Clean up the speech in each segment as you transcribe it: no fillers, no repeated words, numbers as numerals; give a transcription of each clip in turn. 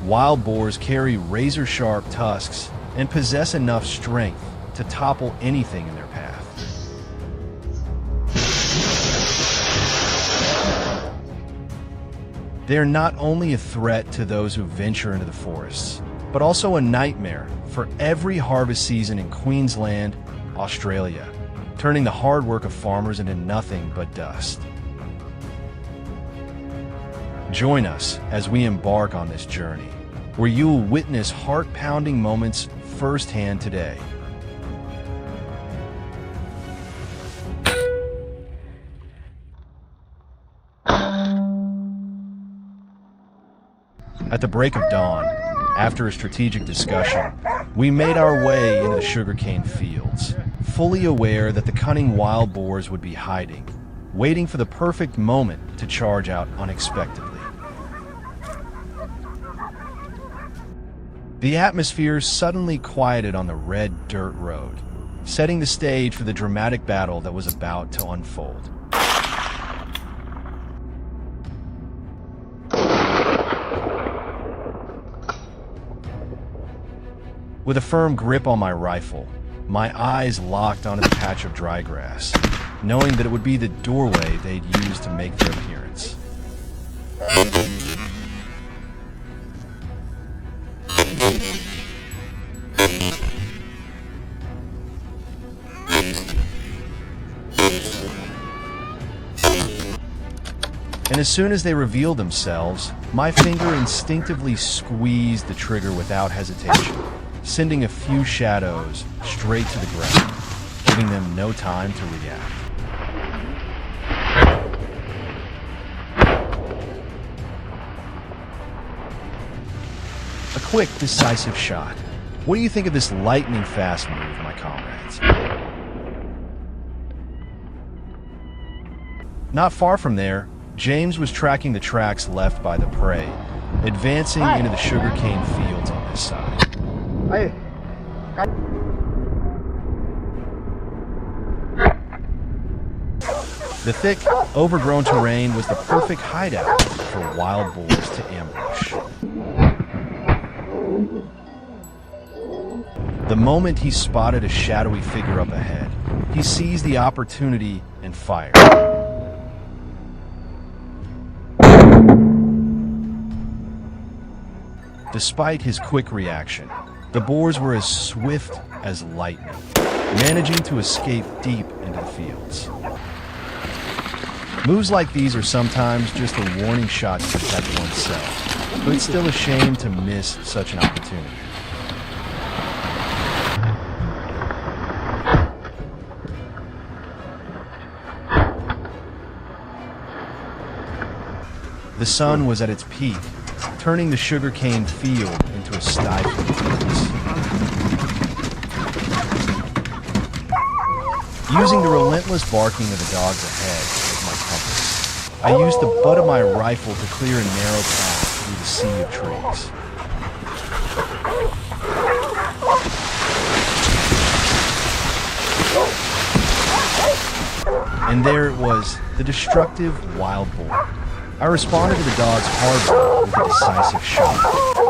Wild boars carry razor-sharp tusks and possess enough strength to topple anything in their path. They are not only a threat to those who venture into the forests, but also a nightmare for every harvest season in Queensland, Australia, turning the hard work of farmers into nothing but dust. Join us as we embark on this journey, where you will witness heart-pounding moments firsthand today. At the break of dawn, after a strategic discussion, we made our way into the sugarcane fields, fully aware that the cunning wild boars would be hiding, waiting for the perfect moment to charge out unexpectedly. The atmosphere suddenly quieted on the red dirt road, setting the stage for the dramatic battle that was about to unfold. With a firm grip on my rifle, my eyes locked onto the patch of dry grass, knowing that it would be the doorway they'd use to make their appearance. And as soon as they revealed themselves, my finger instinctively squeezed the trigger without hesitation, sending a few shadows straight to the ground, giving them no time to react. A quick, decisive shot. What do you think of this lightning-fast move, my comrades? Not far from there, James was tracking the tracks left by the prey, advancing into the sugarcane fields on this side. The thick, overgrown terrain was the perfect hideout for wild boars to ambush. The moment he spotted a shadowy figure up ahead, he seized the opportunity and fired. Despite his quick reaction, the boars were as swift as lightning, managing to escape deep into the fields. Moves like these are sometimes just a warning shot to protect oneself, but it's still a shame to miss such an opportunity. The sun was at its peak, turning the sugarcane field into a stifling blaze. Using the relentless barking of the dogs ahead as my compass, I used the butt of my rifle to clear a narrow path through the sea of trees. And there it was, the destructive wild boar. I responded to the dog's hard work with a decisive shot.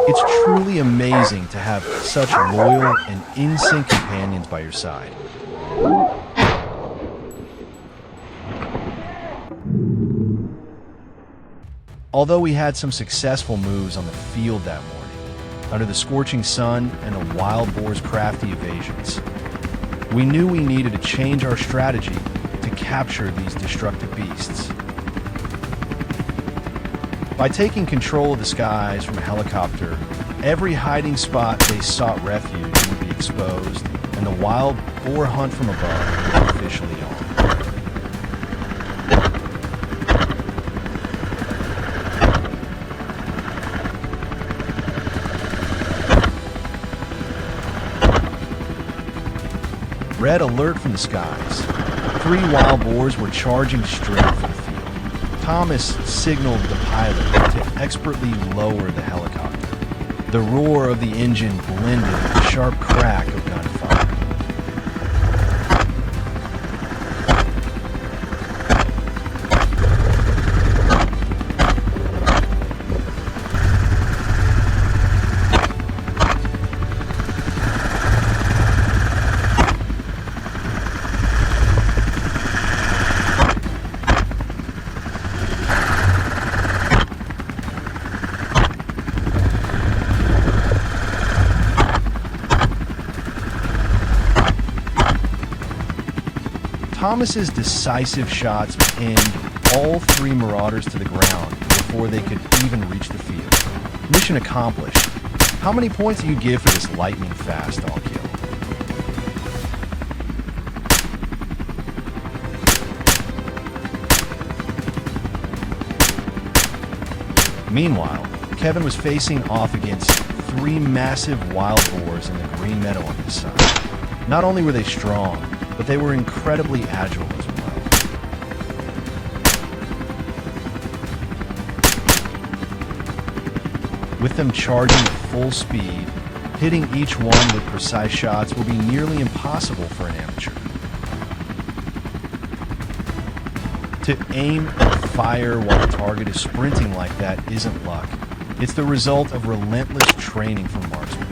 It's truly amazing to have such loyal and in-sync companions by your side. Although we had some successful moves on the field that morning, under the scorching sun and the wild boar's crafty evasions, we knew we needed to change our strategy to capture these destructive beasts. By taking control of the skies from a helicopter, every hiding spot they sought refuge would be exposed, and the wild boar hunt from above was officially on. Red alert from the skies. 3 wild boars were charging straight for the field. Thomas signaled the pilot to expertly lower the helicopter. The roar of the engine blended with the sharp crack of gunfire. Thomas's decisive shots pinned all 3 marauders to the ground before they could even reach the field. Mission accomplished. How many points do you give for this lightning-fast all kill? Meanwhile, Kevin was facing off against 3 massive wild boars in the green meadow on his side. Not only were they strong, but they were incredibly agile as well. With them charging at full speed, hitting each one with precise shots will be nearly impossible for an amateur. To aim and fire while the target is sprinting like that isn't luck. It's the result of relentless training from marksmen.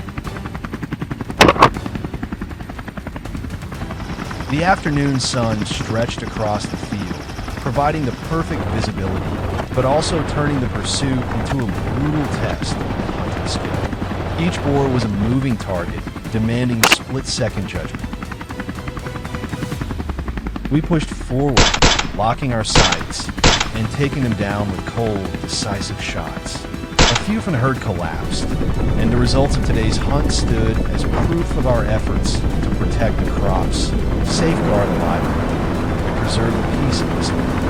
The afternoon sun stretched across the field, providing the perfect visibility, but also turning the pursuit into a brutal test of hunting skill. Each boar was a moving target, demanding split-second judgment. We pushed forward, locking our sights, and taking them down with cold, decisive shots. A few from the herd collapsed, and the results of today's hunt stood as proof of our efforts to protect the crops, safeguard the livelihood, and preserve the peace of this land.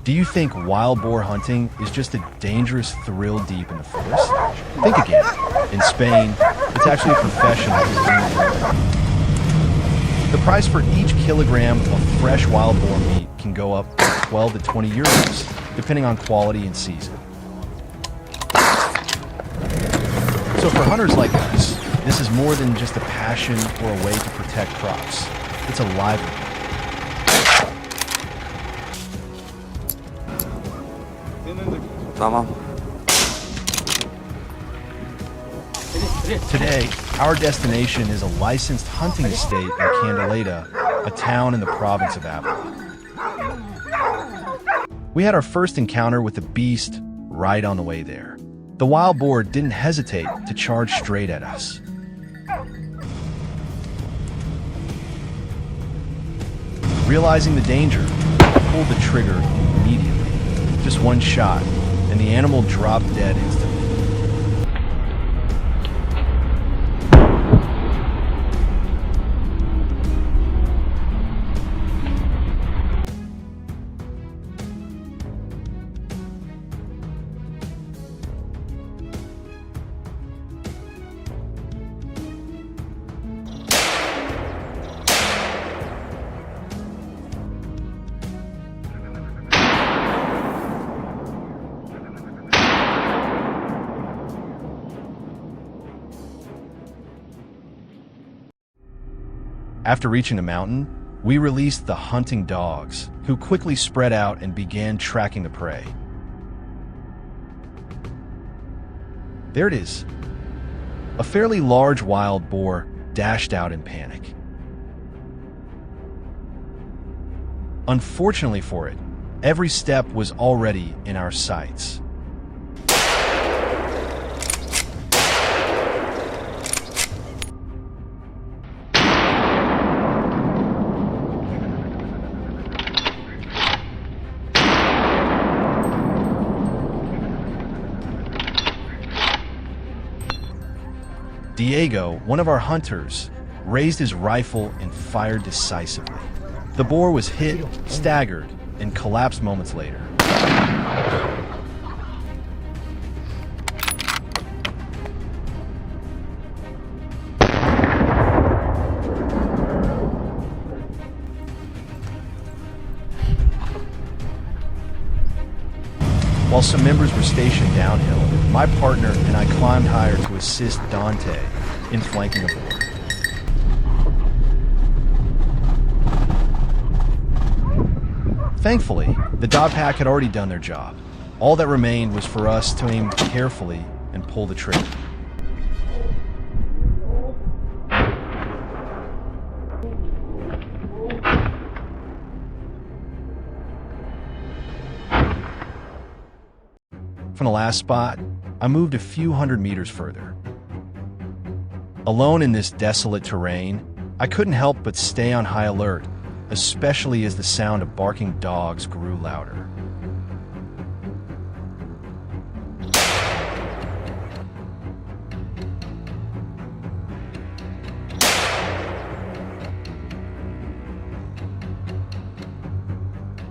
Do you think wild boar hunting is just a dangerous thrill deep in the forest? Think again. In Spain, it's actually a profession that is doing. The price for each kilogram of fresh wild boar meat can go up to 12 to 20 euros, depending on quality and season. So for hunters like us, this is more than just a passion or a way to protect crops. It's a livelihood. Today, our destination is a licensed hunting estate in Candeleta, a town in the province of Allier. We had our first encounter with the beast right on the way there. The wild boar didn't hesitate to charge straight at us. Realizing the danger, I pulled the trigger immediately. Just one shot, and the animal dropped dead instantly. After reaching the mountain, we released the hunting dogs, who quickly spread out and began tracking the prey. There it is. A fairly large wild boar dashed out in panic. Unfortunately for it, every step was already in our sights. Diego, one of our hunters, raised his rifle and fired decisively. The boar was hit, staggered, and collapsed moments later. While some members were stationed downhill, my partner and I climbed higher to assist Dante in flanking the boar. Thankfully, the dog pack had already done their job. All that remained was for us to aim carefully and pull the trigger. From the last spot, I moved a few hundred meters further. Alone in this desolate terrain, I couldn't help but stay on high alert, especially as the sound of barking dogs grew louder.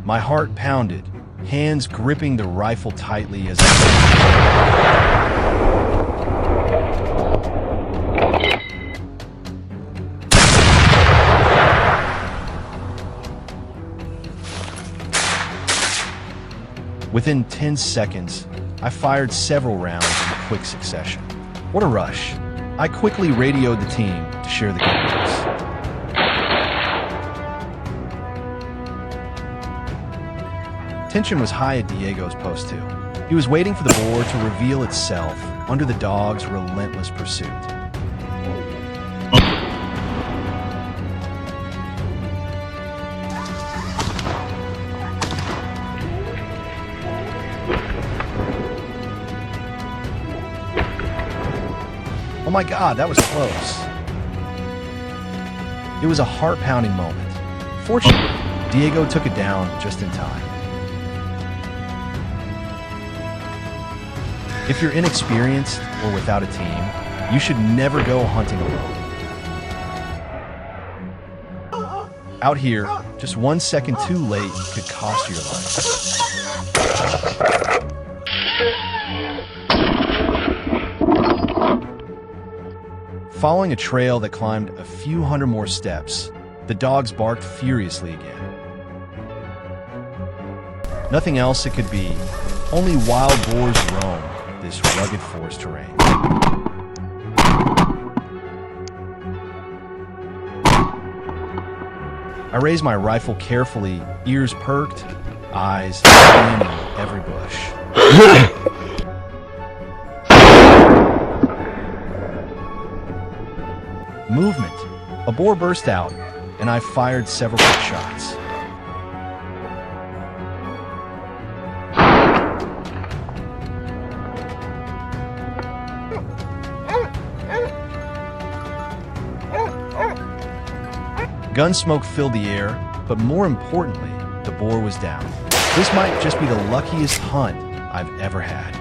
My heart pounded, hands gripping the rifle tightly as Within 10 seconds, I fired several rounds in quick succession. What a rush. I quickly radioed the team to share the good news. Tension was high at Diego's post too. He was waiting for the boar to reveal itself under the dog's relentless pursuit. Oh my God, that was close. It was a heart-pounding moment. Fortunately, Diego took it down just in time. If you're inexperienced or without a team, you should never go hunting alone. Out here, just 1 second too late could cost you your life. Following a trail that climbed a few hundred more steps, the dogs barked furiously again. Nothing else it could be. Only wild boars roam this rugged forest terrain. I raised my rifle carefully, ears perked, eyes scanning every bush. Movement. A boar burst out, and I fired several quick shots. Gun smoke filled the air, but more importantly, the boar was down. This might just be the luckiest hunt I've ever had.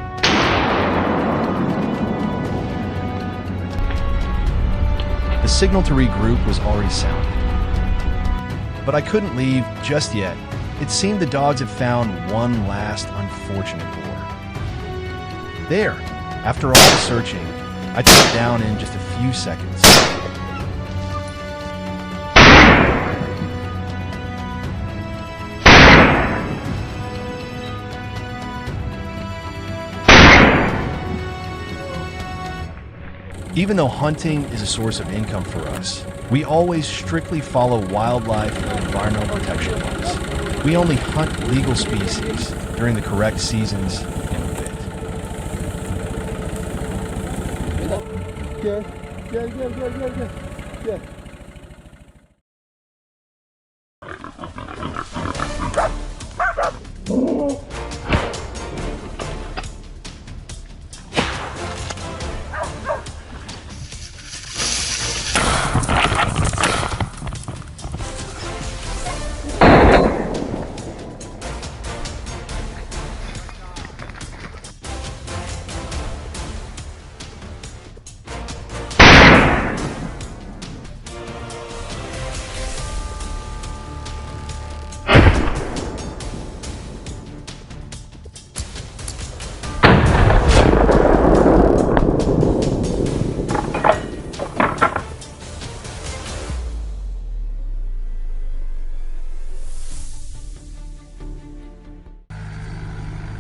The signal to regroup was already sounded. But I couldn't leave just yet. It seemed the dogs had found one last unfortunate boar. There, after all the searching, I took it down in just a few seconds. Even though hunting is a source of income for us, we always strictly follow wildlife and environmental protection laws. We only hunt legal species during the correct seasons and with. Gel.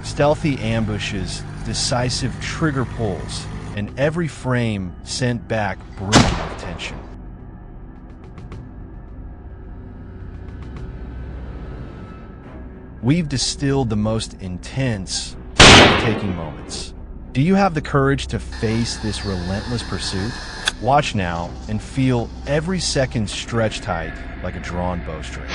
Stealthy ambushes, decisive trigger pulls, and every frame sent back brimming with tension. We've distilled the most intense, taking moments. Do you have the courage to face this relentless pursuit? Watch now and feel every second stretch tight like a drawn bowstring.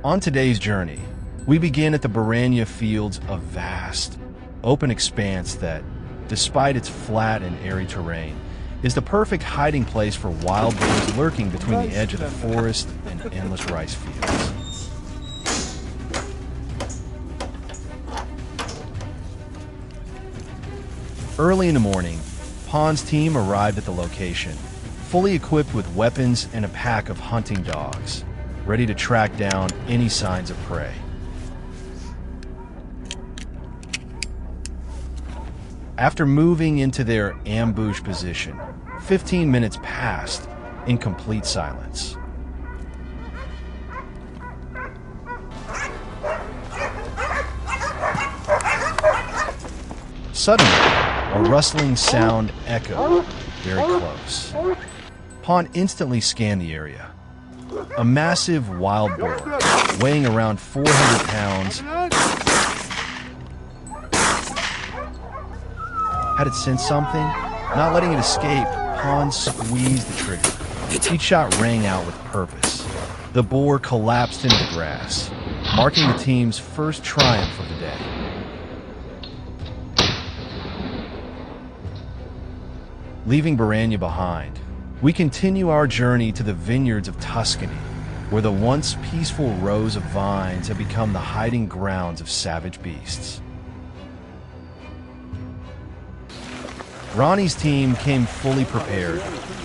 On today's journey, we begin at the Boar fields, a vast, open expanse that, despite its flat and airy terrain, is the perfect hiding place for wild boars lurking between the edge of the forest and endless rice fields. Early in the morning, Pon's team arrived at the location, fully equipped with weapons and a pack of hunting dogs, ready to track down any signs of prey. After moving into their ambush position, 15 minutes passed in complete silence. Suddenly, a rustling sound echoed very close. Pon instantly scanned the area. A massive wild boar, weighing around 400 pounds, had it sensed something? Not letting it escape, Pon squeezed the trigger. Each shot rang out with purpose. The boar collapsed into the grass, marking the team's first triumph of the day. Leaving Boar behind, we continue our journey to the vineyards of Tuscany, where the once peaceful rows of vines have become the hiding grounds of savage beasts. Ronnie's team came fully prepared,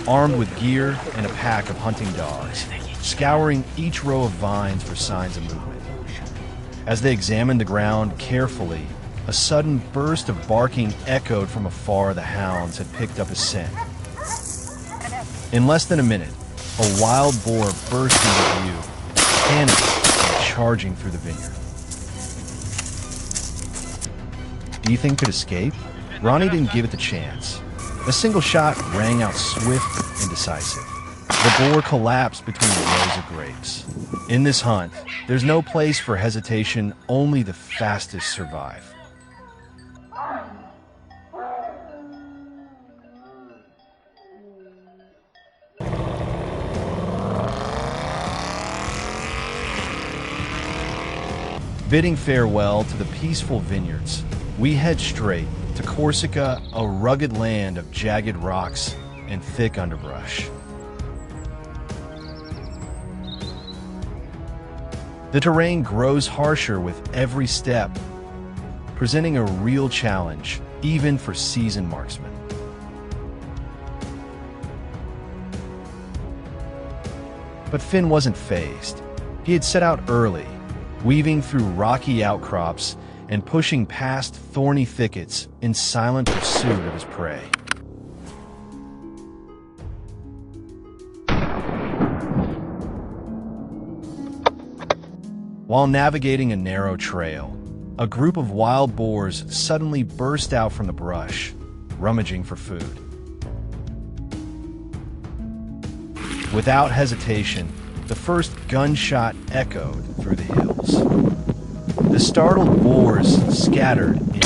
armed with gear and a pack of hunting dogs, scouring each row of vines for signs of movement. As they examined the ground carefully, a sudden burst of barking echoed from afar. The hounds had picked up a scent. In less than a minute, a wild boar burst into view, panicking and charging through the vineyard. Do you think it could escape? Ronnie didn't give it the chance. A single shot rang out swift and decisive. The boar collapsed between the rows of grapes. In this hunt, there's no place for hesitation, only the fastest survive. Bidding farewell to the peaceful vineyards, we head straight to Corsica, a rugged land of jagged rocks and thick underbrush. The terrain grows harsher with every step, presenting a real challenge, even for seasoned marksmen. But Finn wasn't fazed. He had set out early, weaving through rocky outcrops and pushing past thorny thickets in silent pursuit of his prey. While navigating a narrow trail, a group of wild boars suddenly burst out from the brush, rummaging for food. Without hesitation, the first gunshot echoed through the hills. The startled boars scattered in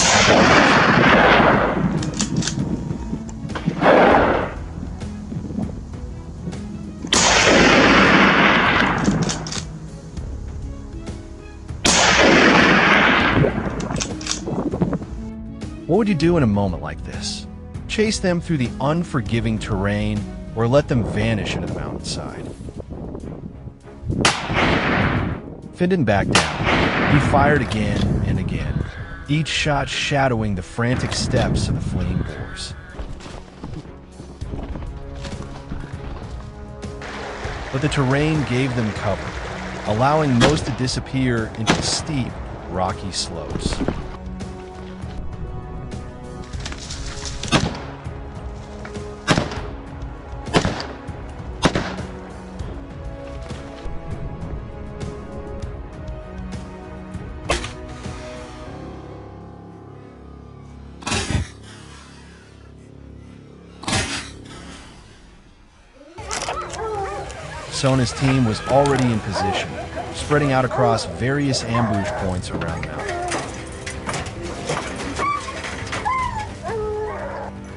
What would you do in a moment like this? Chase them through the unforgiving terrain or let them vanish into the mountainside? Finn didn't back down. He fired again and again, each shot shadowing the frantic steps of the fleeing boars. But the terrain gave them cover, allowing most to disappear into steep, rocky slopes. Sona's team was already in position, spreading out across various ambush points around the mountain.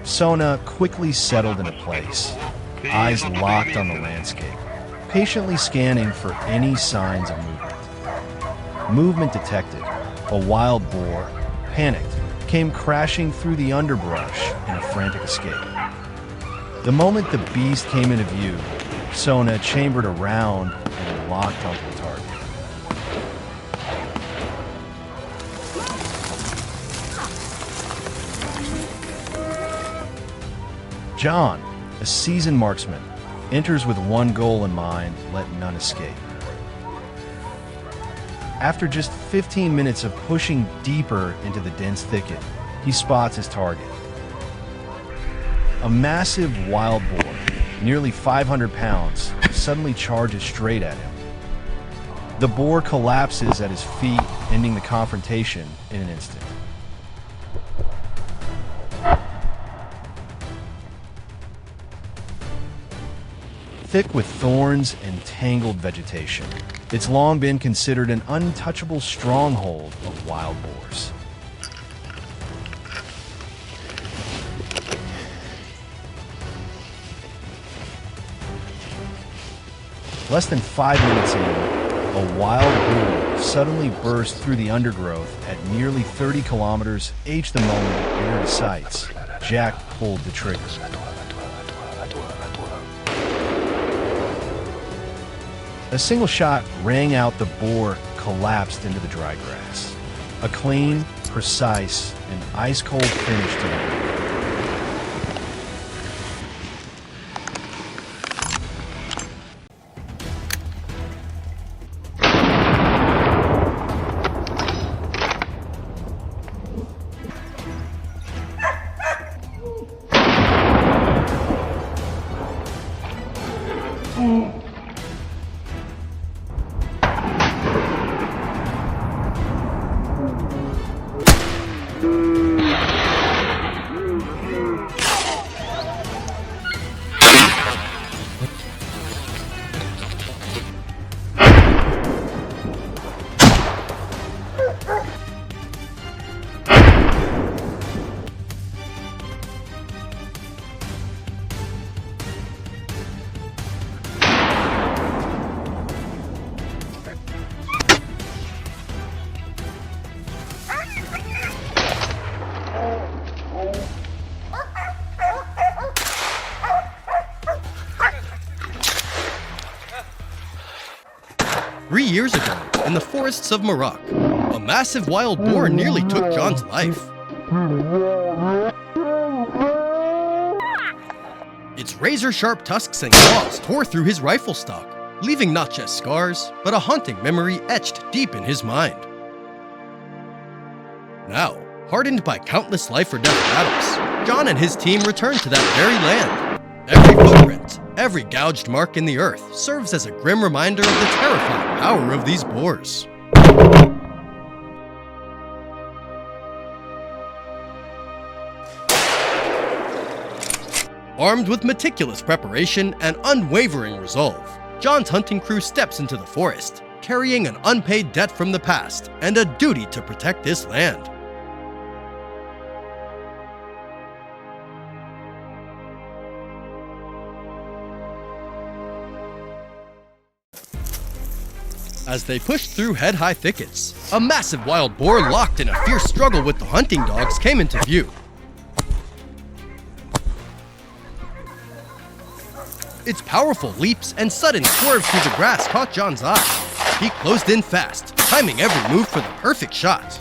Sona quickly settled into place, eyes locked on the landscape, patiently scanning for any signs of movement. Movement detected. A wild boar, panicked, came crashing through the underbrush in a frantic escape. The moment the beast came into view, Sona chambered around and locked onto the target. John, a seasoned marksman, enters with one goal in mind: let none escape. After just 15 minutes of pushing deeper into the dense thicket, he spots his target. A massive wild boar, nearly 500 pounds, suddenly charges straight at him. The boar collapses at his feet, ending the confrontation in an instant. Thick with thorns and tangled vegetation, it's long been considered an untouchable stronghold of wild boars. Less than 5 minutes in, a wild boar suddenly burst through the undergrowth at nearly 30 kilometers. The moment it entered his sights, Jack pulled the trigger. A single shot rang out. The boar collapsed into the dry grass. A clean, precise, and ice-cold finish to the game. Three years ago, in the forests of Moroccan, a massive wild boar nearly took John's life. Its razor-sharp tusks and claws tore through his rifle stock, leaving not just scars, but a haunting memory etched deep in his mind. Now, hardened by countless life or death battles, John and his team return to that very land. Every footprint, every gouged mark in the earth serves as a grim reminder of the terrifying power of these boars. Armed with meticulous preparation and unwavering resolve, John's hunting crew steps into the forest, carrying an unpaid debt from the past and a duty to protect this land. As they pushed through head-high thickets, a massive wild boar locked in a fierce struggle with the hunting dogs came into view. Its powerful leaps and sudden swerves through the grass caught John's eye. He closed in fast, timing every move for the perfect shot.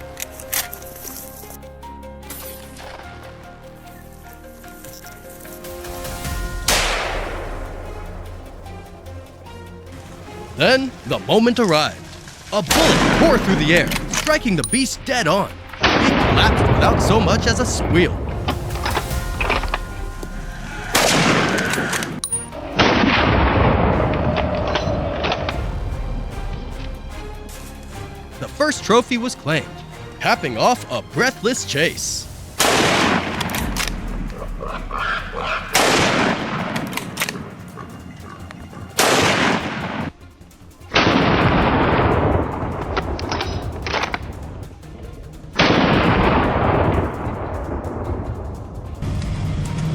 Then, the moment arrived. A bullet tore through the air, striking the beast dead on. He collapsed without so much as a squeal. The first trophy was claimed, capping off a breathless chase.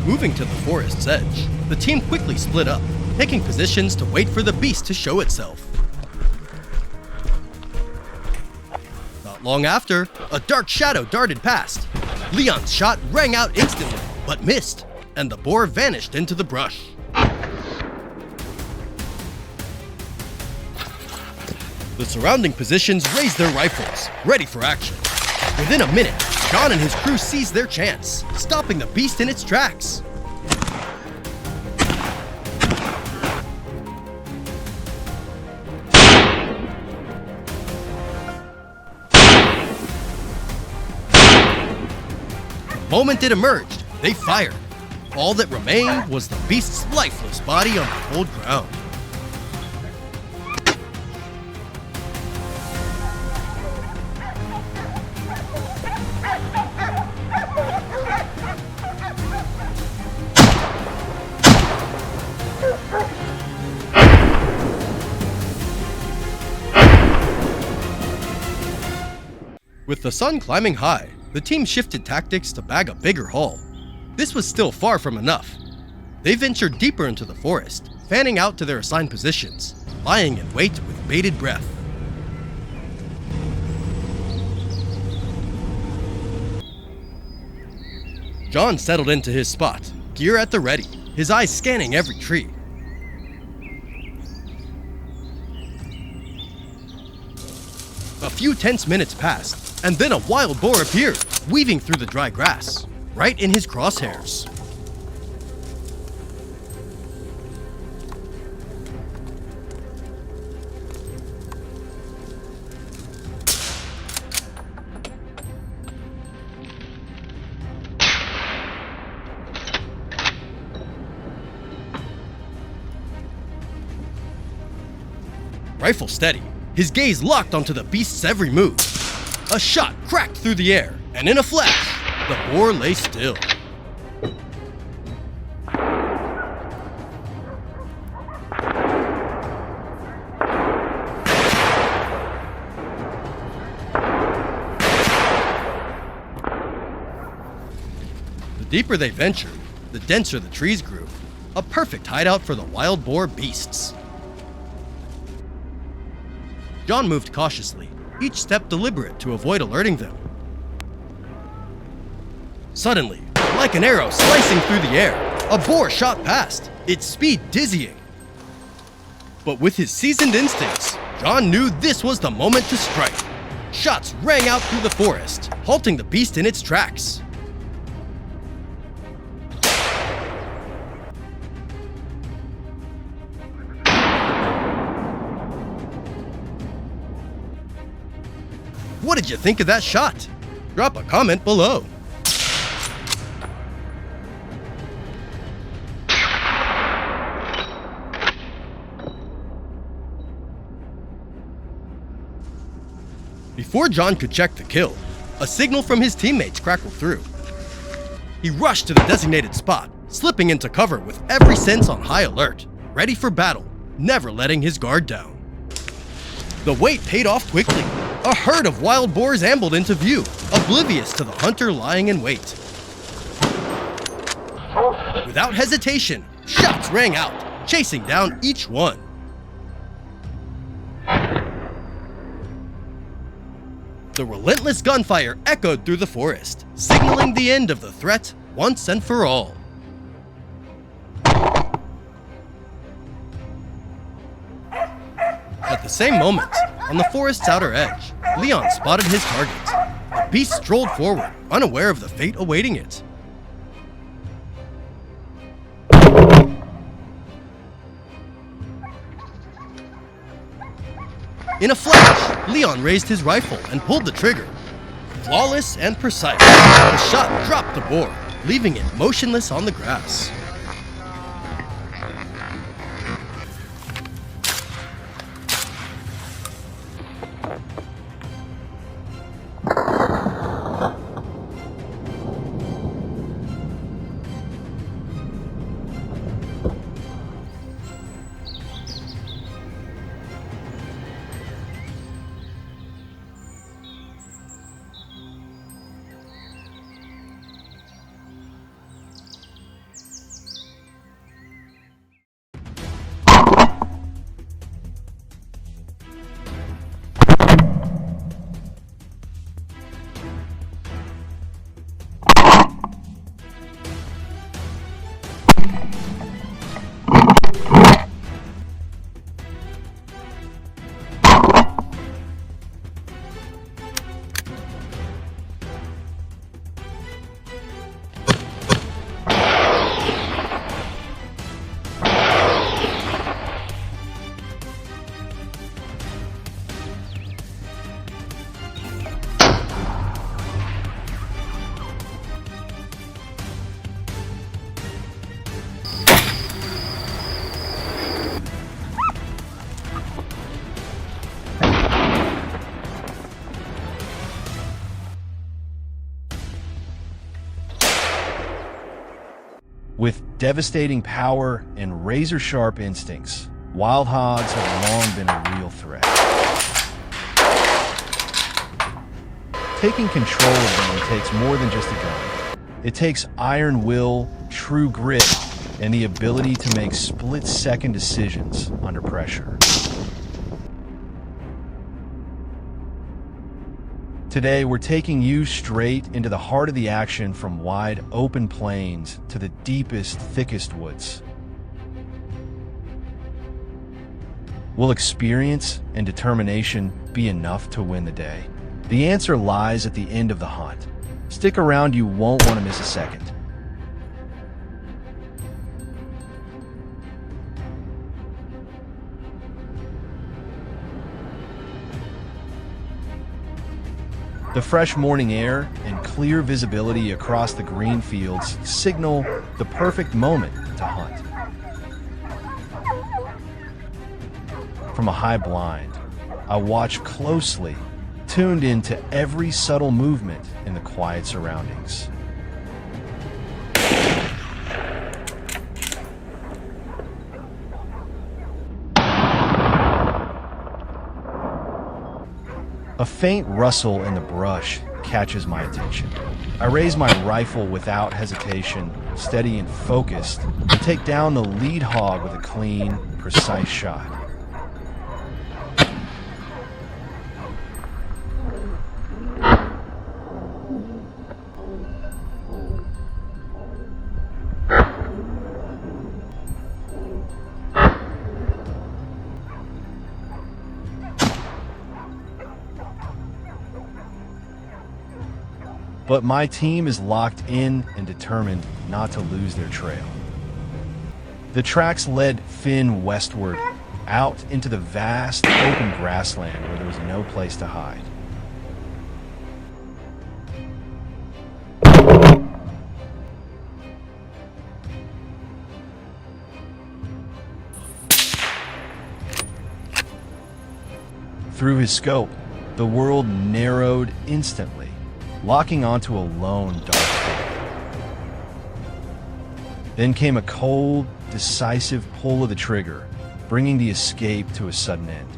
Moving to the forest's edge, the team quickly split up, taking positions to wait for the beast to show itself. Not long after, a dark shadow darted past. Leon's shot rang out instantly, but missed, and the boar vanished into the brush. The surrounding positions raised their rifles, ready for action. Within a minute, John and his crew seized their chance, stopping the beast in its tracks. The moment it emerged, they fired. All that remained was the beast's lifeless body on the cold ground. With the sun climbing high, the team shifted tactics to bag a bigger haul. This was still far from enough. They ventured deeper into the forest, fanning out to their assigned positions, lying in wait with bated breath. John settled into his spot, gear at the ready, his eyes scanning every tree. A few tense minutes passed, and then a wild boar appeared, weaving through the dry grass, right in his crosshairs. Rifle steady, his gaze locked onto the beast's every move. A shot cracked through the air, and in a flash, the boar lay still. The deeper they ventured, the denser the trees grew, a perfect hideout for the wild boar beasts. John moved cautiously, each step deliberate to avoid alerting them. Suddenly, like an arrow slicing through the air, a boar shot past, its speed dizzying. But with his seasoned instincts, John knew this was the moment to strike. Shots rang out through the forest, halting the beast in its tracks. What did you think of that shot? Drop a comment below. Before John could check the kill, a signal from his teammates crackled through. He rushed to the designated spot, slipping into cover with every sense on high alert, ready for battle, never letting his guard down. The wait paid off quickly. A herd of wild boars ambled into view, oblivious to the hunter lying in wait. Without hesitation, shots rang out, chasing down each one. The relentless gunfire echoed through the forest, signaling the end of the threat once and for all. At the same moment, on the forest's outer edge, Leon spotted his target. The beast strolled forward, unaware of the fate awaiting it. In a flash, Leon raised his rifle and pulled the trigger. Flawless and precise, the shot dropped the boar, leaving it motionless on the grass. With devastating power and razor-sharp instincts, wild hogs have long been a real threat. Taking control of them takes more than just a gun. It takes iron will, true grit, and the ability to make split-second decisions under pressure. Today, we're taking you straight into the heart of the action, from wide open plains to the deepest, thickest woods. Will experience and determination be enough to win the day? The answer lies at the end of the hunt. Stick around, you won't want to miss a second. The fresh morning air and clear visibility across the green fields signal the perfect moment to hunt. From a high blind, I watch closely, tuned into every subtle movement in the quiet surroundings. A faint rustle in the brush catches my attention. I raise my rifle without hesitation, steady and focused, and take down the lead hog with a clean, precise shot. But my team is locked in and determined not to lose their trail. The tracks led Finn westward, out into the vast open grassland where there was no place to hide. Through his scope, the world narrowed instantly, locking onto a lone dark figure. Then came a cold, decisive pull of the trigger, bringing the escape to a sudden end.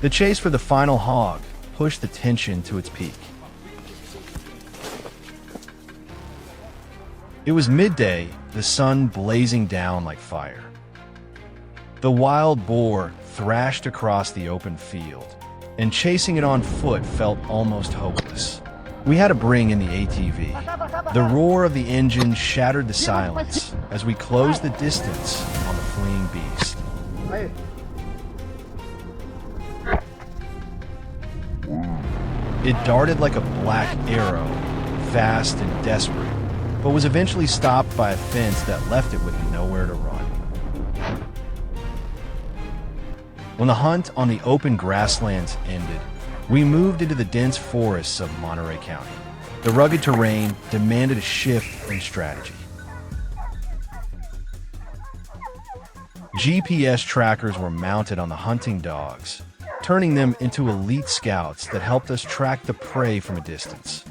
The chase for the final hog pushed the tension to its peak. It was midday, the sun blazing down like fire. The wild boar thrashed across the open field, and chasing it on foot felt almost hopeless. We had to bring in the ATV. The roar of the engine shattered the silence as we closed the distance on the fleeing beast. It darted like a black arrow, fast and desperate, but was eventually stopped by a fence that left it with nowhere to run. When the hunt on the open grasslands ended, we moved into the dense forests of Monterey County. The rugged terrain demanded a shift in strategy. GPS trackers were mounted on the hunting dogs, turning them into elite scouts that helped us track the prey from a distance.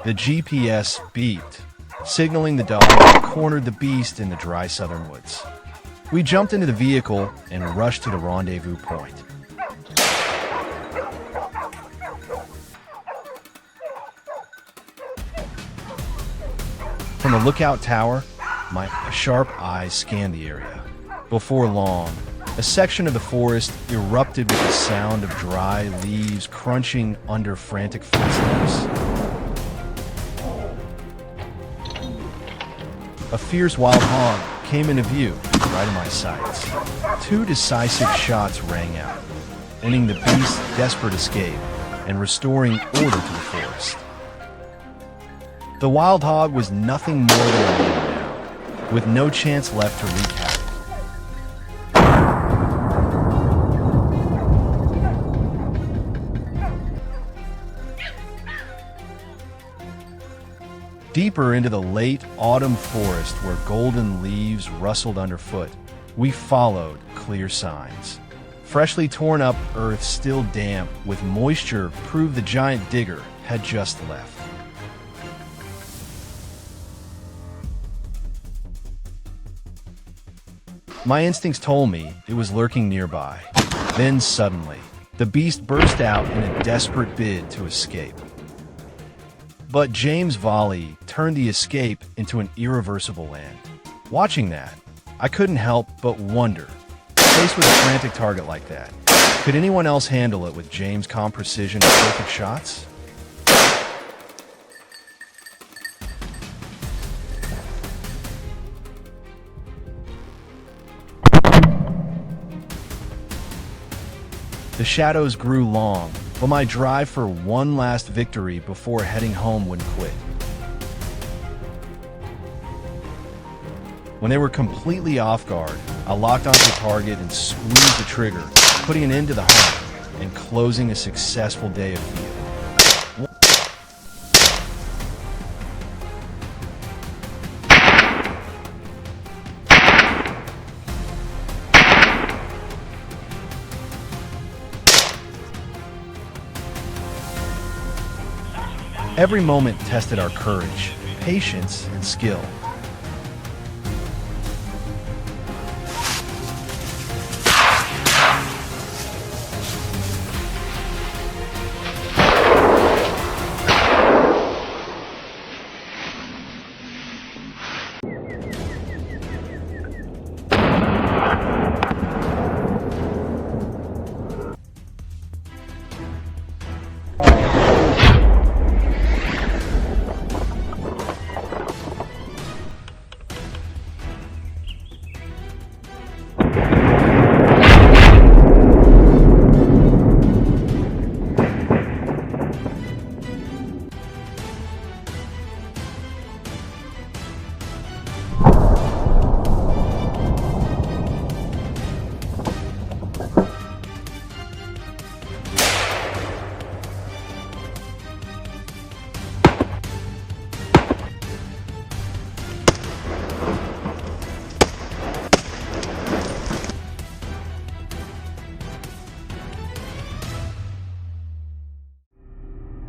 The GPS beeped, signaling the dog cornered the beast in the dry southern woods. We jumped into the vehicle and rushed to the rendezvous point. From the lookout tower, my sharp eyes scanned the area. Before long, a section of the forest erupted with the sound of dry leaves crunching under frantic footsteps. A fierce wild hog came into view, right in my sights. 2 decisive shots rang out, ending the beast's desperate escape and restoring order to the forest. The wild hog was nothing more than a man now, with no chance left to wreak havoc. Deeper into the late autumn forest where golden leaves rustled underfoot, we followed clear signs. Freshly torn up earth still damp with moisture proved the giant digger had just left. My instincts told me it was lurking nearby. Then suddenly, the beast burst out in a desperate bid to escape. But James' volley turned the escape into an irreversible end. Watching that, I couldn't help but wonder, faced with a frantic target like that, could anyone else handle it with James' calm precision and perfect shots? The shadows grew long, but my drive for one last victory before heading home wouldn't quit. When they were completely off guard, I locked onto the target and squeezed the trigger, putting an end to the hunt and closing a successful day of field. Every moment tested our courage, patience, and skill.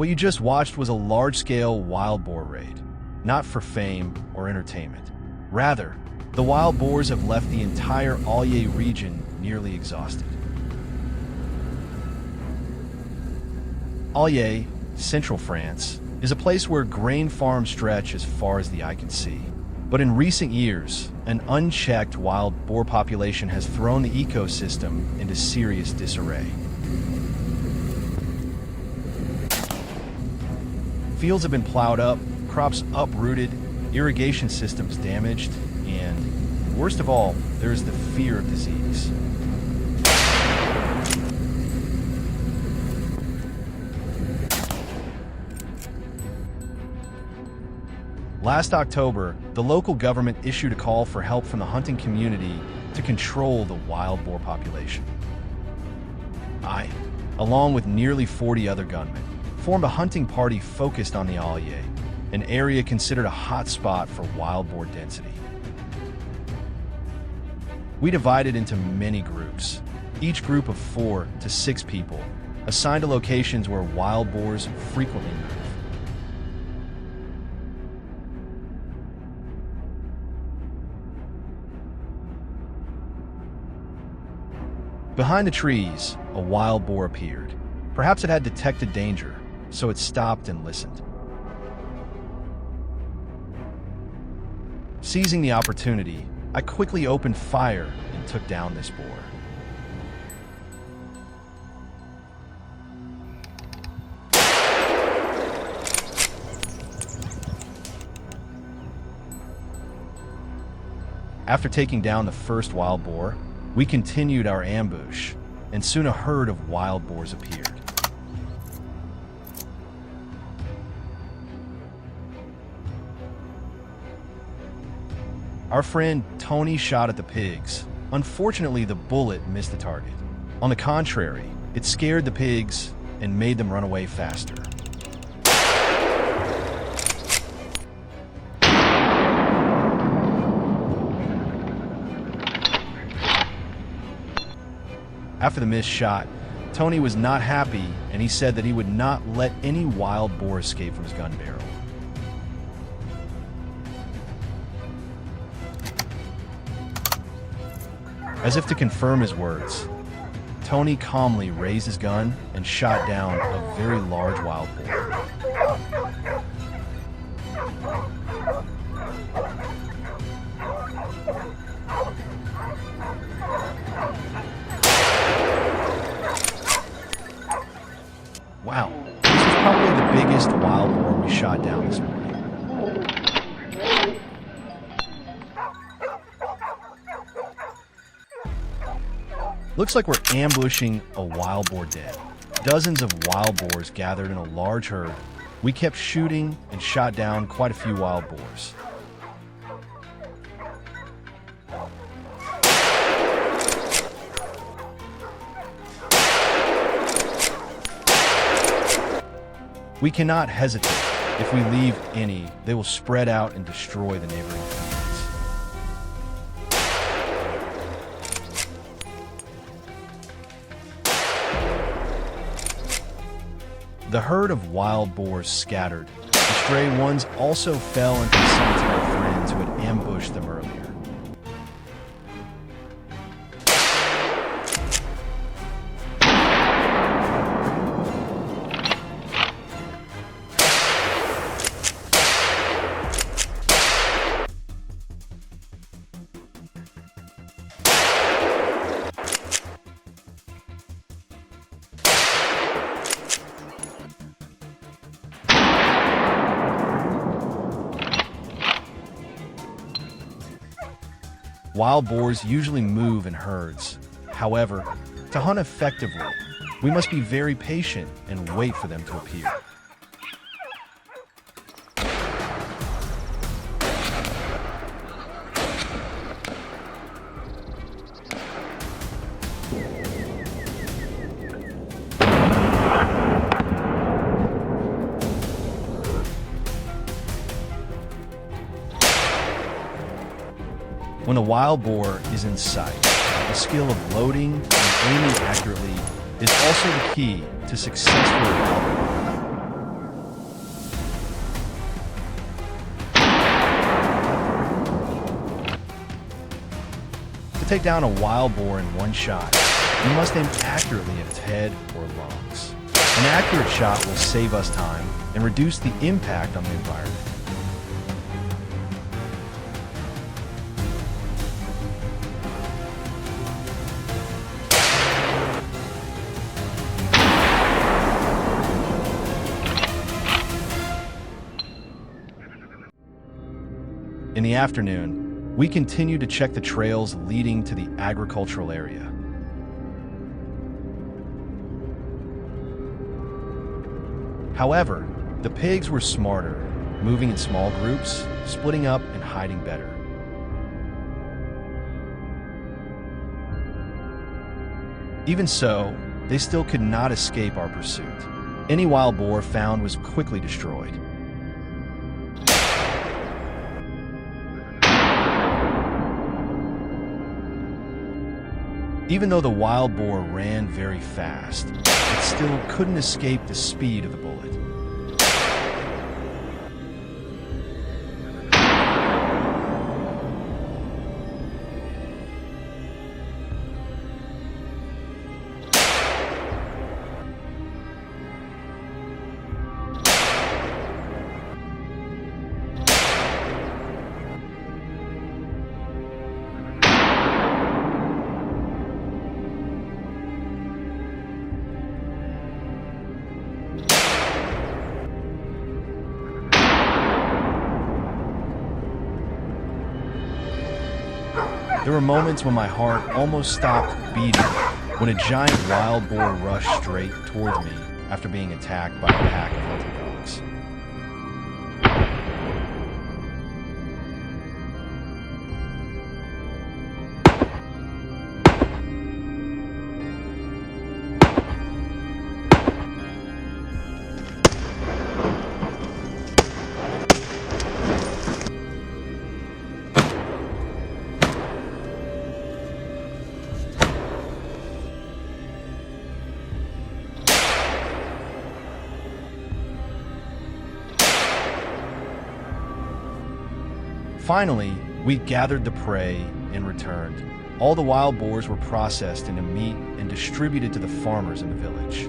What you just watched was a large-scale wild boar raid, not for fame or entertainment. Rather, the wild boars have left the entire Allier region nearly exhausted. Allier, central France, is a place where grain farms stretch as far as the eye can see. But in recent years, an unchecked wild boar population has thrown the ecosystem into serious disarray. Fields have been plowed up, crops uprooted, irrigation systems damaged, and, worst of all, there is the fear of disease. Last October, the local government issued a call for help from the hunting community to control the wild boar population. I, along with nearly 40 other gunmen, formed a hunting party focused on the Allier, an area considered a hot spot for wild boar density. We divided into many groups, each group of 4 to 6 people, assigned to locations where wild boars frequently move. Behind the trees, a wild boar appeared. Perhaps it had detected danger, so it stopped and listened. Seizing the opportunity, I quickly opened fire and took down this boar. After taking down the first wild boar, we continued our ambush, and soon a herd of wild boars appeared. Our friend Tony shot at the pigs. Unfortunately, the bullet missed the target. On the contrary, it scared the pigs and made them run away faster. After the missed shot, Tony was not happy, and he said that he would not let any wild boar escape from his gun barrel. As if to confirm his words, Tony calmly raised his gun and shot down a very large wild boar. Wow, this was probably the biggest wild boar we shot down this morning. Looks like we're ambushing a wild boar den. Dozens of wild boars gathered in a large herd. We kept shooting and shot down quite a few wild boars. We cannot hesitate. If we leave any, they will spread out and destroy the neighboring fields. The herd of wild boars scattered. The stray ones also fell into the sights of our friends who had ambushed them earlier. Wild boars usually move in herds. However, to hunt effectively, we must be very patient and wait for them to appear. When a wild boar is in sight, the skill of loading and aiming accurately is also the key to successful wild boar hunting. take down a wild boar in one shot, you must aim accurately at its head or lungs. An accurate shot will save us time and reduce the impact on the environment. In the afternoon, we continue to check the trails leading to the agricultural area. However, the pigs were smarter, moving in small groups, splitting up, and hiding better. Even so, they still could not escape our pursuit. Any wild boar found was quickly destroyed. Even though the wild boar ran very fast, it still couldn't escape the speed of the bullet. There were moments when my heart almost stopped beating when a giant wild boar rushed straight towards me after being attacked by a pack of hunting dogs. Finally, we gathered the prey and returned. All the wild boars were processed into meat and distributed to the farmers in the village.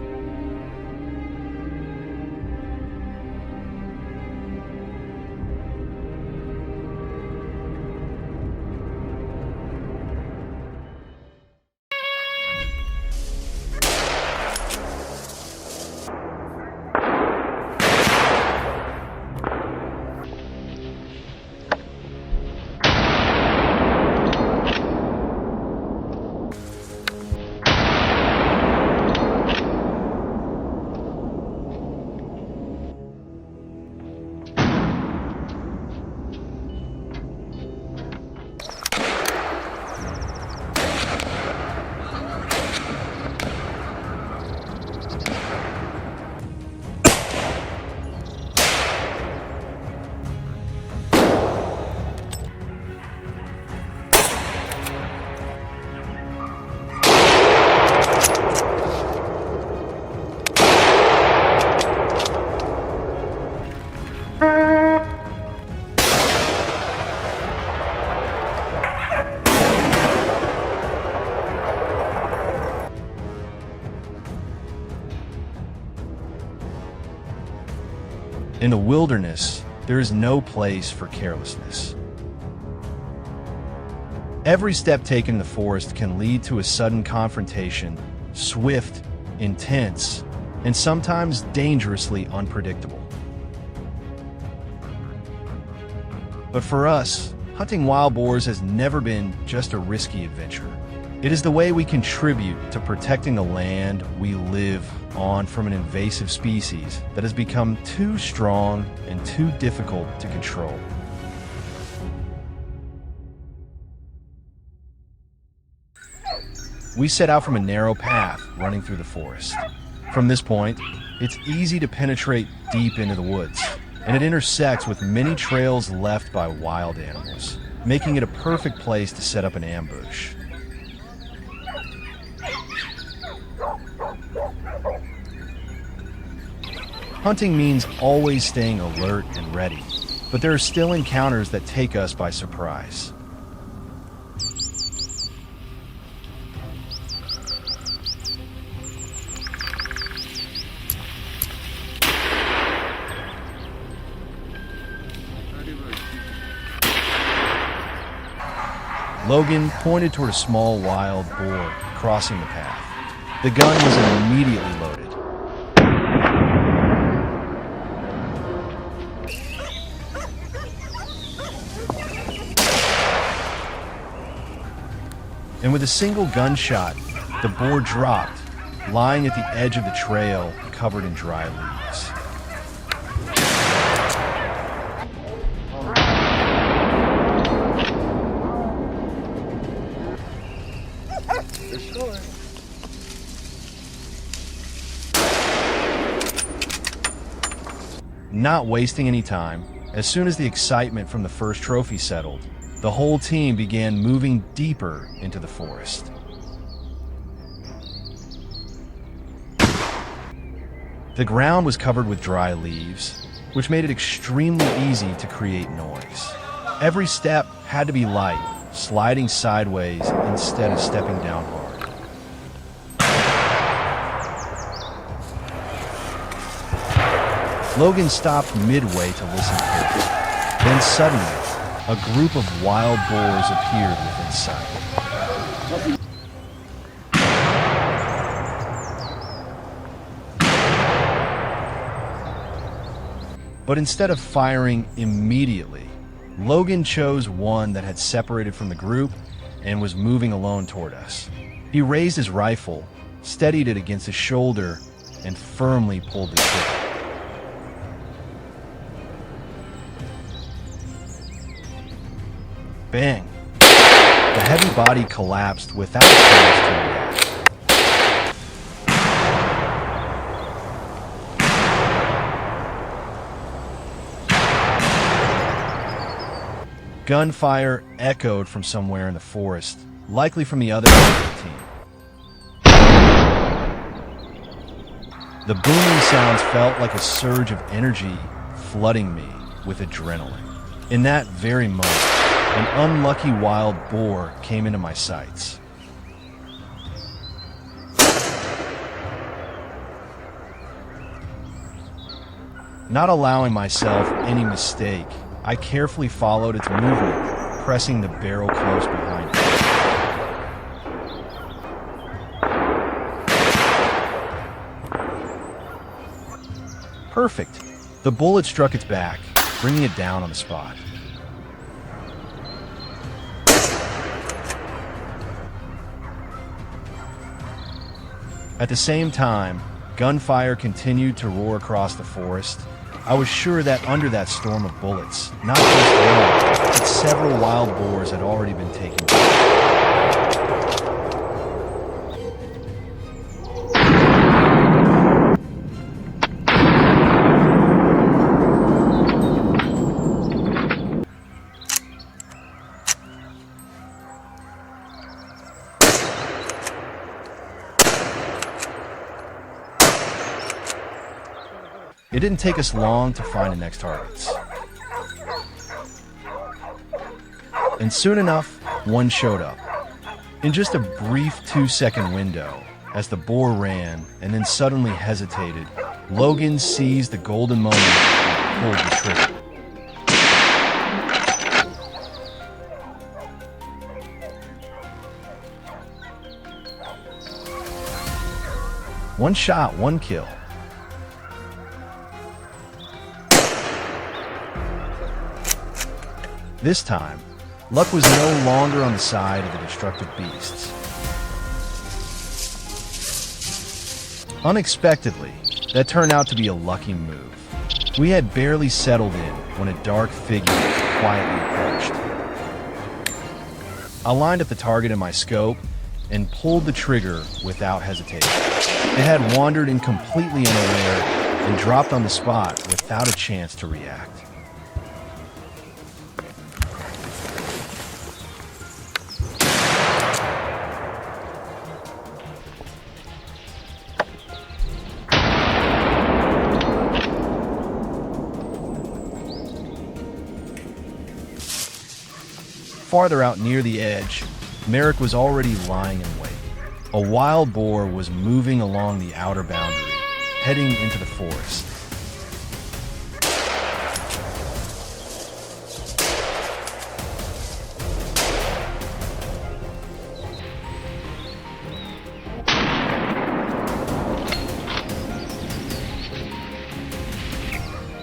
In the wilderness, there is no place for carelessness. Every step taken in the forest can lead to a sudden confrontation, swift, intense, and sometimes dangerously unpredictable. But for us, hunting wild boars has never been just a risky adventure. It is the way we contribute to protecting the land we live on from an invasive species that has become too strong and too difficult to control. We set out from a narrow path running through the forest. From this point, it's easy to penetrate deep into the woods, and it intersects with many trails left by wild animals, making it a perfect place to set up an ambush. Hunting means always staying alert and ready, but there are still encounters that take us by surprise. Logan pointed toward a small wild boar crossing the path. The gun was immediately loaded. And with a single gunshot, the boar dropped, lying at the edge of the trail covered in dry leaves. Not wasting any time, as soon as the excitement from the first trophy settled, the whole team began moving deeper into the forest. The ground was covered with dry leaves, which made it extremely easy to create noise. Every step had to be light, sliding sideways instead of stepping down hard. Logan stopped midway to listen carefully. Then suddenly, a group of wild boars appeared within sight. But instead of firing immediately, Logan chose one that had separated from the group and was moving alone toward us. He raised his rifle, steadied it against his shoulder, and firmly pulled the trigger. Bang! The heavy body collapsed without a chance to react. Gunfire echoed from somewhere in the forest, likely from the other end of the team. The booming sounds felt like a surge of energy flooding me with adrenaline. In that very moment, an unlucky wild boar came into my sights. Not allowing myself any mistake, I carefully followed its movement, pressing the barrel close behind it. Perfect. The bullet struck its back, bringing it down on the spot. At the same time, gunfire continued to roar across the forest. I was sure that under that storm of bullets, not just one, but several wild boars had already been taken down. It didn't take us long to find the next targets. And soon enough, one showed up. In just a brief 2-second window, as the boar ran and then suddenly hesitated, Logan seized the golden moment and pulled the trigger. One shot, one kill. This time, luck was no longer on the side of the destructive beasts. Unexpectedly, that turned out to be a lucky move. We had barely settled in when a dark figure quietly approached. I lined up the target in my scope and pulled the trigger without hesitation. It had wandered in completely unaware and dropped on the spot without a chance to react. Farther out near the edge, Merrick was already lying in wait. A wild boar was moving along the outer boundary, heading into the forest.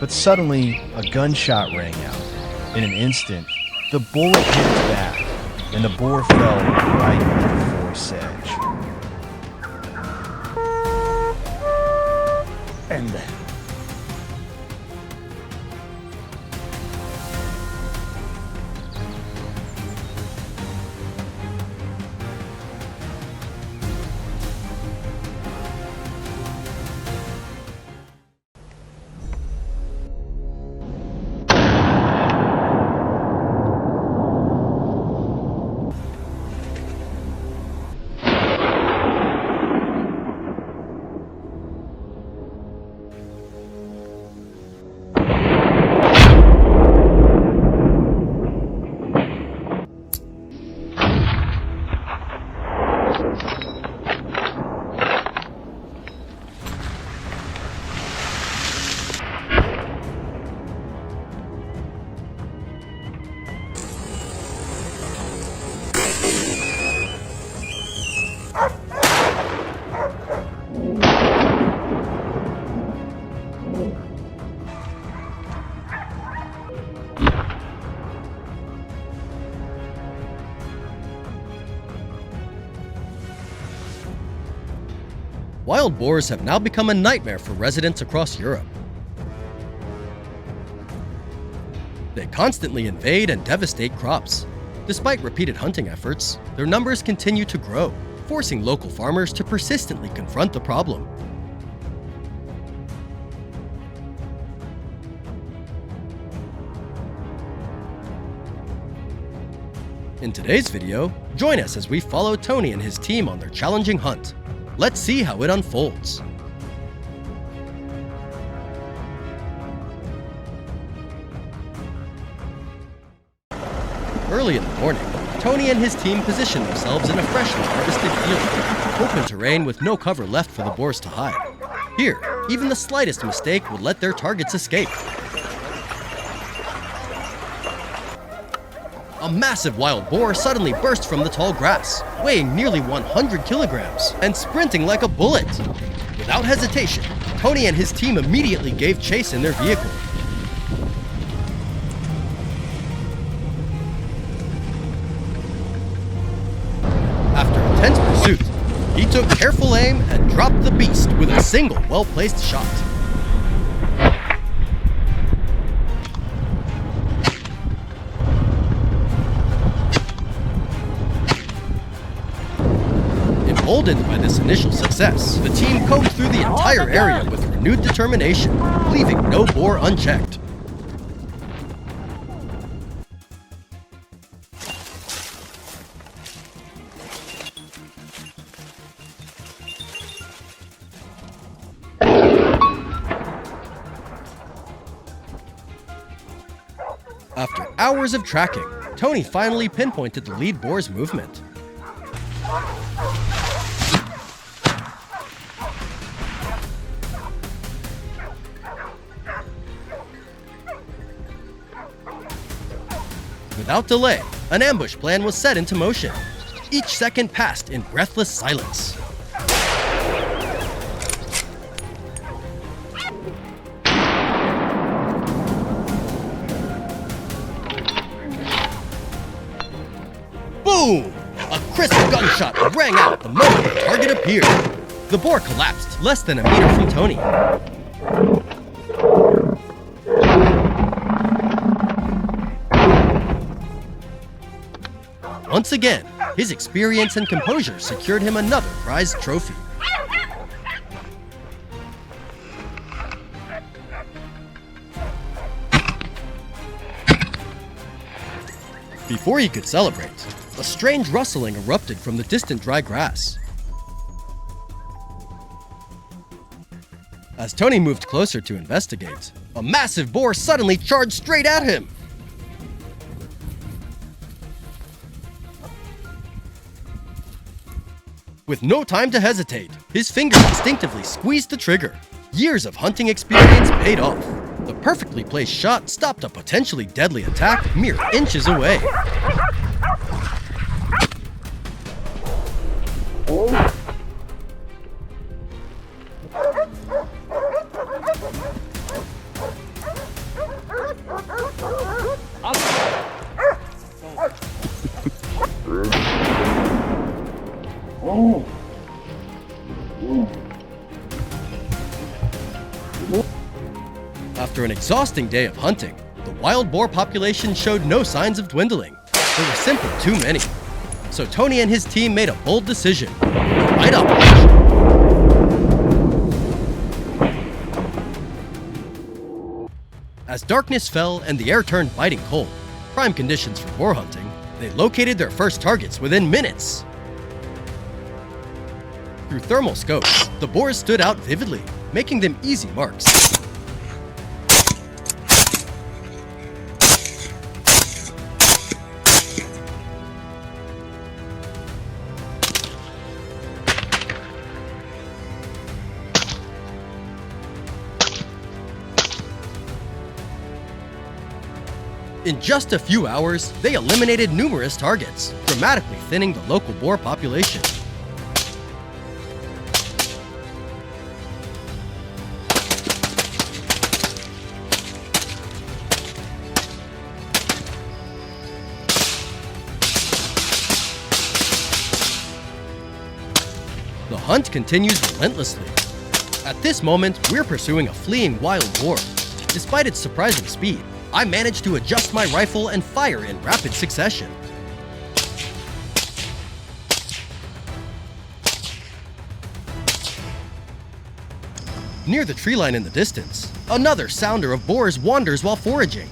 But suddenly, a gunshot rang out. In an instant, the bullet hit its back, and the boar fell right on the forest's edge. And Wild boars have now become a nightmare for residents across Europe. They constantly invade and devastate crops. Despite repeated hunting efforts, their numbers continue to grow, forcing local farmers to persistently confront the problem. In today's video, join us as we follow Tony and his team on their challenging hunt. Let's see how it unfolds. Early in the morning, Tony and his team position themselves in a freshly harvested field, open terrain with no cover left for the boars to hide. Here, even the slightest mistake would let their targets escape. A massive wild boar suddenly burst from the tall grass, weighing nearly 100 kilograms and sprinting like a bullet. Without hesitation, Tony and his team immediately gave chase in their vehicle. After intense pursuit, he took careful aim and dropped the beast with a single well-placed shot. Emboldened by this initial success, the team combed through the entire area with renewed determination, leaving no boar unchecked. After hours of tracking, Tony finally pinpointed the lead boar's movement. Without delay, an ambush plan was set into motion. Each second passed in breathless silence. Boom! A crisp gunshot rang out the moment the target appeared. The boar collapsed less than a meter from Tony. Once again, his experience and composure secured him another prized trophy. Before he could celebrate, a strange rustling erupted from the distant dry grass. As Tony moved closer to investigate, a massive boar suddenly charged straight at him. With no time to hesitate, his fingers instinctively squeezed the trigger. Years of hunting experience paid off. The perfectly placed shot stopped a potentially deadly attack mere inches away. After an exhausting day of hunting, the wild boar population showed no signs of dwindling. There were simply too many. So Tony and his team made a bold decision: light operation. As darkness fell and the air turned biting cold, prime conditions for boar hunting, they located their first targets within minutes. Through thermal scopes, the boars stood out vividly, making them easy marks. In just a few hours, they eliminated numerous targets, dramatically thinning the local boar population. The hunt continues relentlessly. At this moment, we're pursuing a fleeing wild boar. Despite its surprising speed, I managed to adjust my rifle and fire in rapid succession. Near the tree line in the distance, another sounder of boars wanders while foraging.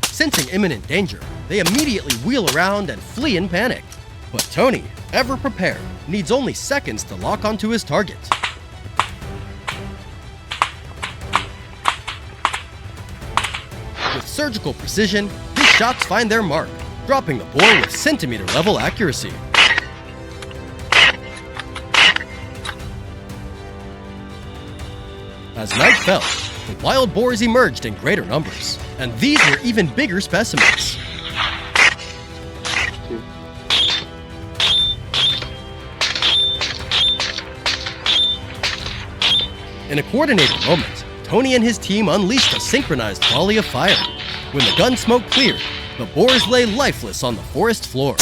Sensing imminent danger, they immediately wheel around and flee in panic. But Tony, ever prepared, needs only seconds to lock onto his target. With surgical precision, his shots find their mark, dropping the boar with centimeter-level accuracy. As night fell, the wild boars emerged in greater numbers, and these were even bigger specimens. In a coordinated moment, Tony and his team unleashed a synchronized volley of fire. When the gun smoke cleared, the boars lay lifeless on the forest floor.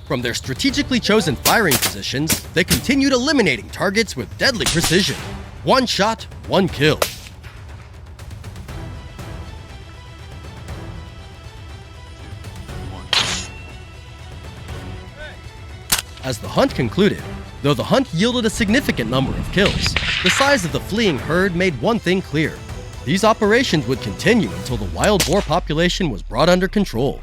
From their strategically chosen firing positions, they continued eliminating targets with deadly precision. One shot, one kill. As the hunt concluded, though the hunt yielded a significant number of kills, the size of the fleeing herd made one thing clear: these operations would continue until the wild boar population was brought under control.